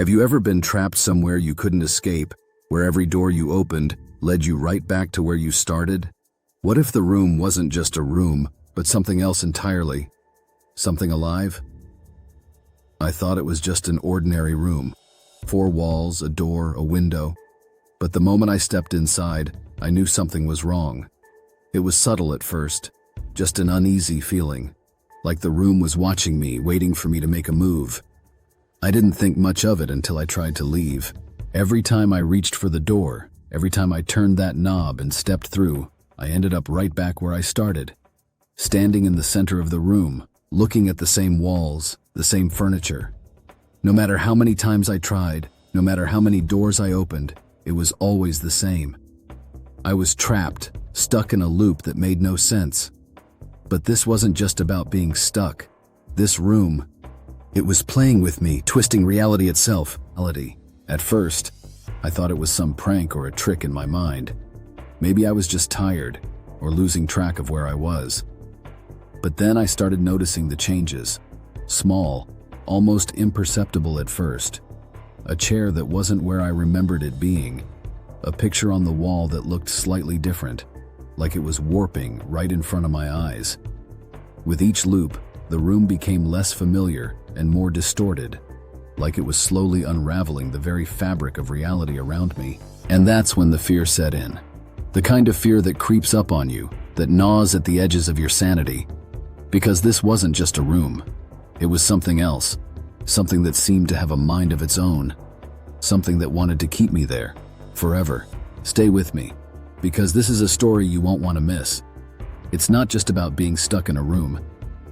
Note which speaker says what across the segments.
Speaker 1: Have you ever been trapped somewhere you couldn't escape, where every door you opened led you right back to where you started? What if the room wasn't just a room, but something else entirely? Something alive? I thought it was just an ordinary room. 4 walls, a door, a window. But the moment I stepped inside, I knew something was wrong. It was subtle at first, just an uneasy feeling, like the room was watching me, waiting for me to make a move. I didn't think much of it until I tried to leave. Every time I reached for the door, every time I turned that knob and stepped through, I ended up right back where I started, standing in the center of the room, looking at the same walls, the same furniture. No matter how many times I tried, no matter how many doors I opened, it was always the same. I was trapped, stuck in a loop that made no sense. But this wasn't just about being stuck. This room, it was playing with me, twisting reality itself. At first, I thought it was some prank or a trick in my mind. Maybe I was just tired or losing track of where I was. But then I started noticing the changes. Small, almost imperceptible at first. A chair that wasn't where I remembered it being. A picture on the wall that looked slightly different, like it was warping right in front of my eyes. With each loop, the room became less familiar and more distorted, like it was slowly unraveling the very fabric of reality around me. And that's when the fear set in. The kind of fear that creeps up on you, that gnaws at the edges of your sanity. Because this wasn't just a room. It was something else, something that seemed to have a mind of its own, something that wanted to keep me there, forever. Stay with me, because this is a story you won't want to miss. It's not just about being stuck in a room.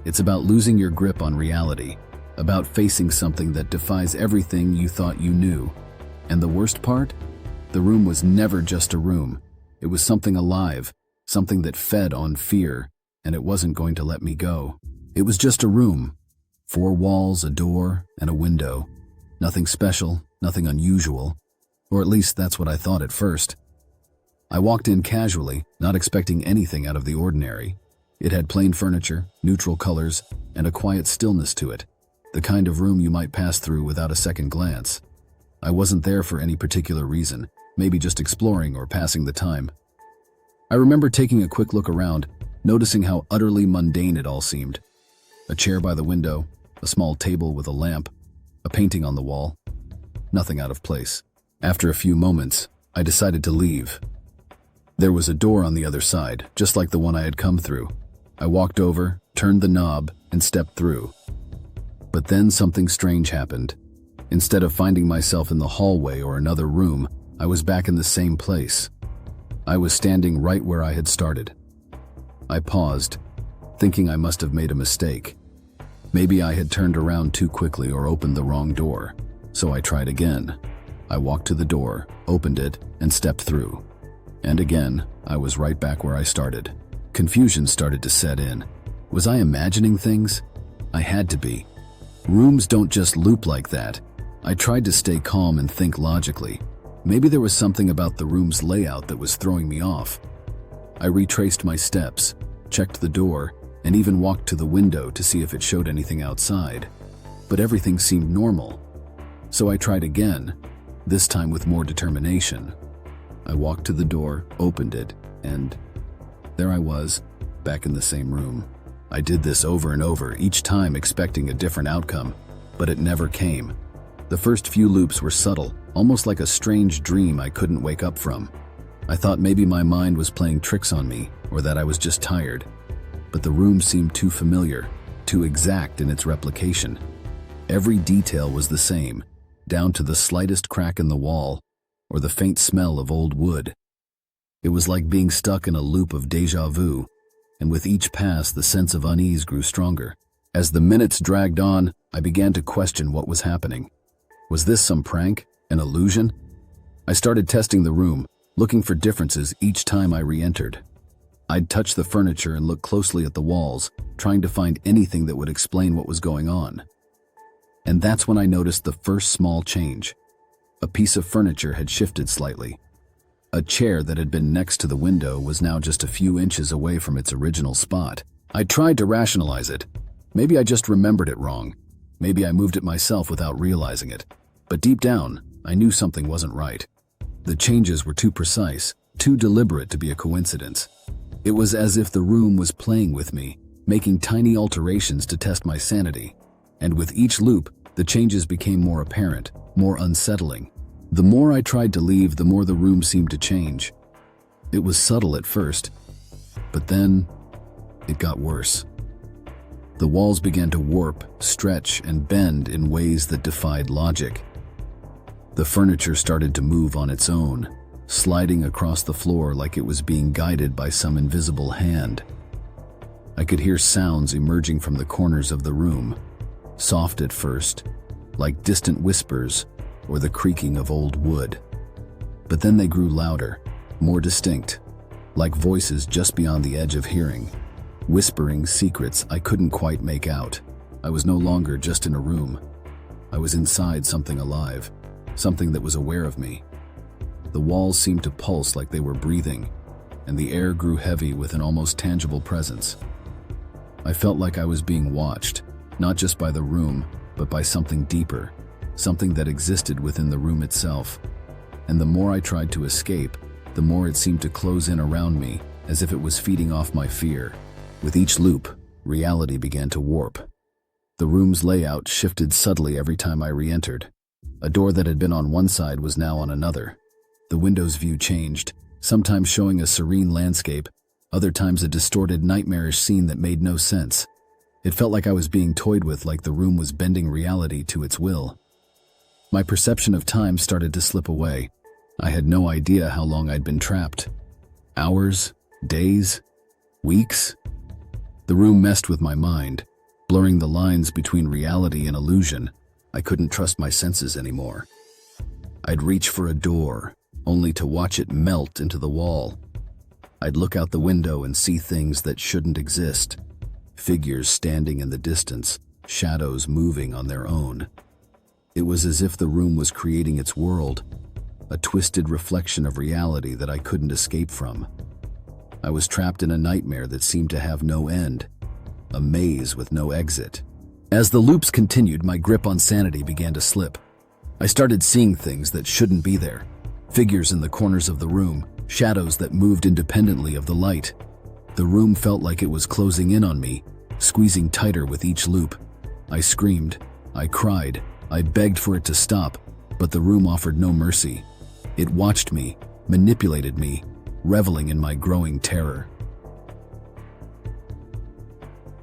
Speaker 1: It's about losing your grip on reality, about facing something that defies everything you thought you knew. And the worst part? The room was never just a room. It was something alive, something that fed on fear, and it wasn't going to let me go. It was just a room. 4 walls, a door, and a window. Nothing special, nothing unusual. Or at least that's what I thought at first. I walked in casually, not expecting anything out of the ordinary. It had plain furniture, neutral colors, and a quiet stillness to it. The kind of room you might pass through without a second glance. I wasn't there for any particular reason, maybe just exploring or passing the time. I remember taking a quick look around, noticing how utterly mundane it all seemed. A chair by the window, a small table with a lamp, a painting on the wall. Nothing out of place. After a few moments, I decided to leave. There was a door on the other side, just like the one I had come through. I walked over, turned the knob, and stepped through. But then something strange happened. Instead of finding myself in the hallway or another room, I was back in the same place. I was standing right where I had started. I paused, thinking I must have made a mistake. Maybe I had turned around too quickly or opened the wrong door. So I tried again. I walked to the door, opened it, and stepped through. And again, I was right back where I started. Confusion started to set in. Was I imagining things? I had to be. Rooms don't just loop like that. I tried to stay calm and think logically. Maybe there was something about the room's layout that was throwing me off. I retraced my steps, checked the door, and even walked to the window to see if it showed anything outside. But everything seemed normal. So I tried again, this time with more determination. I walked to the door, opened it, and there I was, back in the same room. I did this over and over, each time expecting a different outcome, but it never came. The first few loops were subtle, almost like a strange dream I couldn't wake up from. I thought maybe my mind was playing tricks on me, or that I was just tired. But the room seemed too familiar, too exact in its replication. Every detail was the same, down to the slightest crack in the wall, or the faint smell of old wood. It was like being stuck in a loop of déjà vu, and with each pass the sense of unease grew stronger. As the minutes dragged on, I began to question what was happening. Was this some prank? An illusion? I started testing the room, looking for differences each time I re-entered. I'd touch the furniture and look closely at the walls, trying to find anything that would explain what was going on. And that's when I noticed the first small change. A piece of furniture had shifted slightly. A chair that had been next to the window was now just a few inches away from its original spot. I tried to rationalize it. Maybe I just remembered it wrong. Maybe I moved it myself without realizing it. But deep down, I knew something wasn't right. The changes were too precise, too deliberate to be a coincidence. It was as if the room was playing with me, making tiny alterations to test my sanity. And with each loop, the changes became more apparent, more unsettling. The more I tried to leave, the more the room seemed to change. It was subtle at first, but then it got worse. The walls began to warp, stretch, and bend in ways that defied logic. The furniture started to move on its own, sliding across the floor like it was being guided by some invisible hand. I could hear sounds emerging from the corners of the room, soft at first, like distant whispers or the creaking of old wood. But then they grew louder, more distinct, like voices just beyond the edge of hearing, whispering secrets I couldn't quite make out. I was no longer just in a room. I was inside something alive, something that was aware of me. The walls seemed to pulse like they were breathing, and the air grew heavy with an almost tangible presence. I felt like I was being watched, not just by the room, but by something deeper, something that existed within the room itself. And the more I tried to escape, the more it seemed to close in around me, as if it was feeding off my fear. With each loop, reality began to warp. The room's layout shifted subtly every time I re-entered. A door that had been on one side was now on another. The window's view changed, sometimes showing a serene landscape, other times a distorted, nightmarish scene that made no sense. It felt like I was being toyed with, like the room was bending reality to its will. My perception of time started to slip away. I had no idea how long I'd been trapped. Hours? Days? Weeks? The room messed with my mind, blurring the lines between reality and illusion. I couldn't trust my senses anymore. I'd reach for a door, only to watch it melt into the wall. I'd look out the window and see things that shouldn't exist. Figures standing in the distance, shadows moving on their own. It was as if the room was creating its world, a twisted reflection of reality that I couldn't escape from. I was trapped in a nightmare that seemed to have no end, a maze with no exit. As the loops continued, my grip on sanity began to slip. I started seeing things that shouldn't be there. Figures in the corners of the room, shadows that moved independently of the light. The room felt like it was closing in on me, squeezing tighter with each loop. I screamed, I cried, I begged for it to stop, but the room offered no mercy. It watched me, manipulated me, reveling in my growing terror.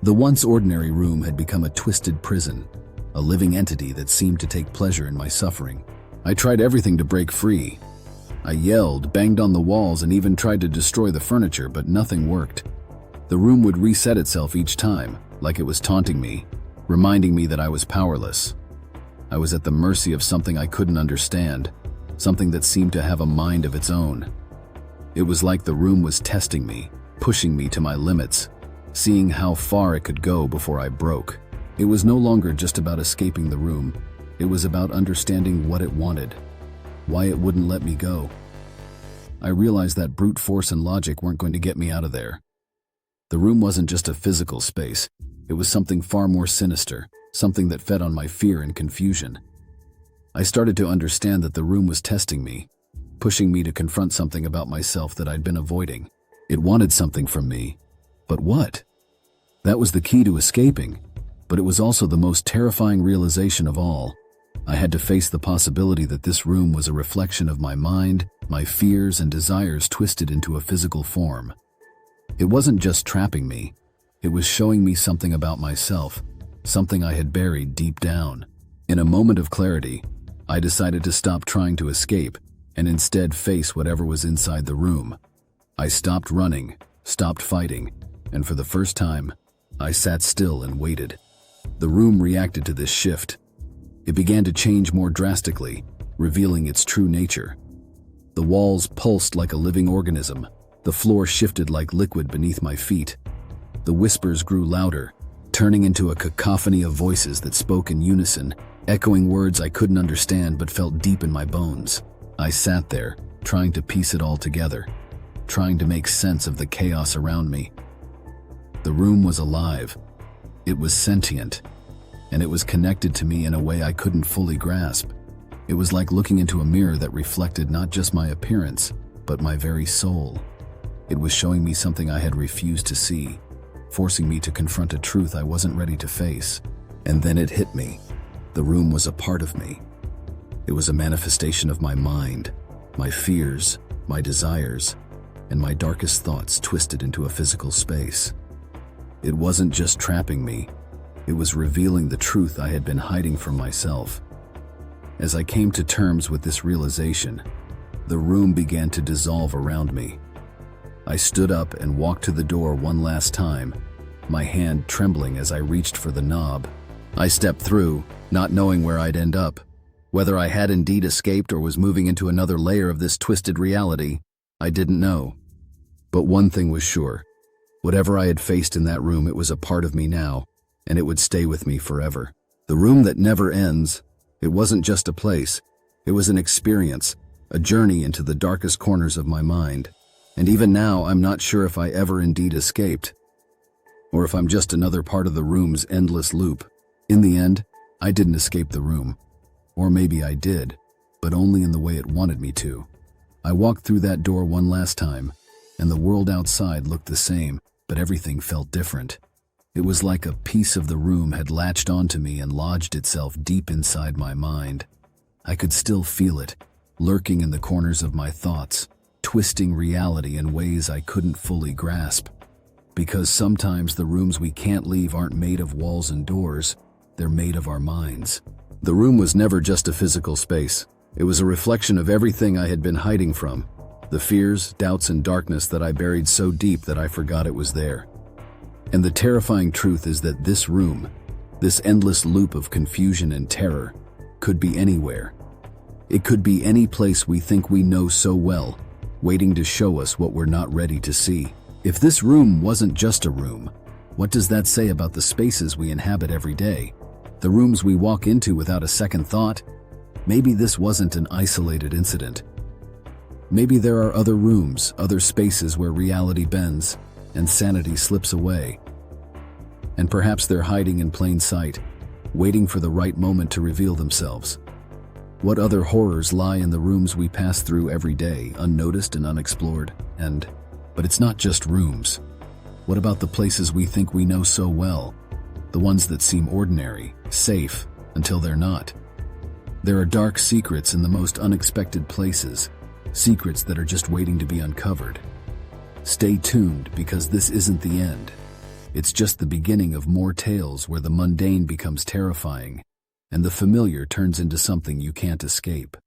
Speaker 1: The once ordinary room had become a twisted prison, a living entity that seemed to take pleasure in my suffering. I tried everything to break free. I yelled, banged on the walls, and even tried to destroy the furniture, but nothing worked. The room would reset itself each time, like it was taunting me, reminding me that I was powerless. I was at the mercy of something I couldn't understand, something that seemed to have a mind of its own. It was like the room was testing me, pushing me to my limits, seeing how far it could go before I broke. It was no longer just about escaping the room. It was about understanding what it wanted, why it wouldn't let me go. I realized that brute force and logic weren't going to get me out of there. The room wasn't just a physical space. It was something far more sinister, something that fed on my fear and confusion. I started to understand that the room was testing me, pushing me to confront something about myself that I'd been avoiding. It wanted something from me. But what? That was the key to escaping, but it was also the most terrifying realization of all. I had to face the possibility that this room was a reflection of my mind, my fears and desires twisted into a physical form. It wasn't just trapping me. It was showing me something about myself, something I had buried deep down. In a moment of clarity, I decided to stop trying to escape and instead face whatever was inside the room. I stopped running, stopped fighting, and for the first time, I sat still and waited. The room reacted to this shift. It began to change more drastically, revealing its true nature. The walls pulsed like a living organism. The floor shifted like liquid beneath my feet. The whispers grew louder, turning into a cacophony of voices that spoke in unison, echoing words I couldn't understand but felt deep in my bones. I sat there, trying to piece it all together, trying to make sense of the chaos around me. The room was alive. It was sentient, and it was connected to me in a way I couldn't fully grasp. It was like looking into a mirror that reflected not just my appearance, but my very soul. It was showing me something I had refused to see, forcing me to confront a truth I wasn't ready to face. And then it hit me. The room was a part of me. It was a manifestation of my mind, my fears, my desires, and my darkest thoughts twisted into a physical space. It wasn't just trapping me, it was revealing the truth I had been hiding from myself. As I came to terms with this realization, the room began to dissolve around me. I stood up and walked to the door one last time, my hand trembling as I reached for the knob. I stepped through, not knowing where I'd end up. Whether I had indeed escaped or was moving into another layer of this twisted reality, I didn't know. But one thing was sure. Whatever I had faced in that room, it was a part of me now, and it would stay with me forever. The room that never ends. It wasn't just a place. It was an experience, a journey into the darkest corners of my mind. And even now, I'm not sure if I ever indeed escaped, or if I'm just another part of the room's endless loop. In the end, I didn't escape the room. Or maybe I did, but only in the way it wanted me to. I walked through that door one last time, and the world outside looked the same, but everything felt different. It was like a piece of the room had latched onto me and lodged itself deep inside my mind. I could still feel it, lurking in the corners of my thoughts, twisting reality in ways I couldn't fully grasp. Because sometimes the rooms we can't leave aren't made of walls and doors, they're made of our minds. The room was never just a physical space. It was a reflection of everything I had been hiding from, the fears, doubts, and darkness that I buried so deep that I forgot it was there. And the terrifying truth is that this room, this endless loop of confusion and terror, could be anywhere. It could be any place we think we know so well, waiting to show us what we're not ready to see. If this room wasn't just a room, what does that say about the spaces we inhabit every day? The rooms we walk into without a second thought? Maybe this wasn't an isolated incident. Maybe there are other rooms, other spaces where reality bends and sanity slips away. And perhaps they're hiding in plain sight, waiting for the right moment to reveal themselves. What other horrors lie in the rooms we pass through every day, unnoticed and unexplored? But it's not just rooms. What about the places we think we know so well? The ones that seem ordinary, safe, until they're not. There are dark secrets in the most unexpected places, secrets that are just waiting to be uncovered. Stay tuned, because this isn't the end. It's just the beginning of more tales where the mundane becomes terrifying, and the familiar turns into something you can't escape.